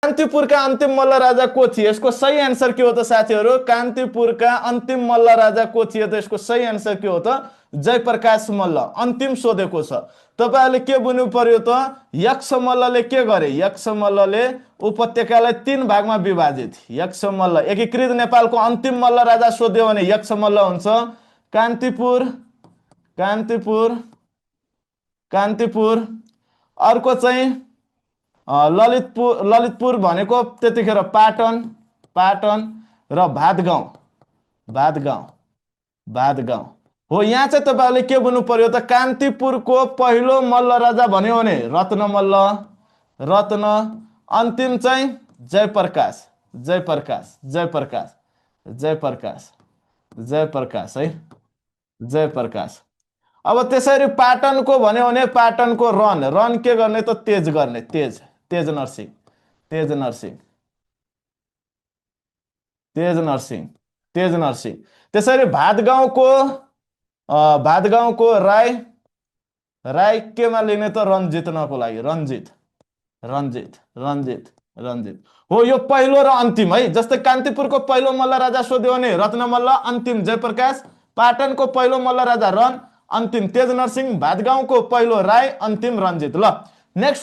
कान्तिपुरका अन्तिम मल्ल राजा को थिए? यसको सही आन्सर के हो त साथीहरू? कान्तिपुरका अन्तिम मल्ल राजा को थिए त यसको सही आन्सर के हो त? जयप्रकाश मल्ल। अन्तिम सोधेको छ। तपाईहरुले के बुझ्नु पर्यो त? यक्ष मल्लले के गरे? यक्ष मल्लले उपत्यकालाई 3 भागमा विभाजित। यक्ष मल्ल एकीकृत नेपालको अन्तिम मल्ल राजा सोध्यो भने यक्ष मल्ल हुन्छ। कान्तिपुर कान्तिपुर कान्तिपुर अर्को चाहिँ ललितपुर भनेको त्यतिखेर पाटन र भातगाउँ हो। यहाँ चाहिँ तपाईहरुले के बुझ्नु पर्यो त? कान्तिपुरको पहिलो मल्ल राजा भन्यो भने रत्न मल्ल, अन्तिम चाहिँ जयप्रकाश है, जयप्रकाश। अब त्यसरी पाटनको भन्यो भने पाटनको रन के गर्ने त? तेज गर्ने, तेज नरसिंह। त्यसरी भातगाउँको राई केमा लिने त? रञ्जितनको लागि, रञ्जित हो। यो पहिलो र अन्तिम है। जस्तै कान्तिपुरको पहिलो मल्ल राजा सोध्यो भने रत्न मल्ल, अन्तिम जयप्रकाश। पाटनको पहिलो मल्ल राजा रन, अन्तिम तेज नरसिंह। भातगाउँको पहिलो राई, अन्तिम रञ्जित। ल नेक्स्ट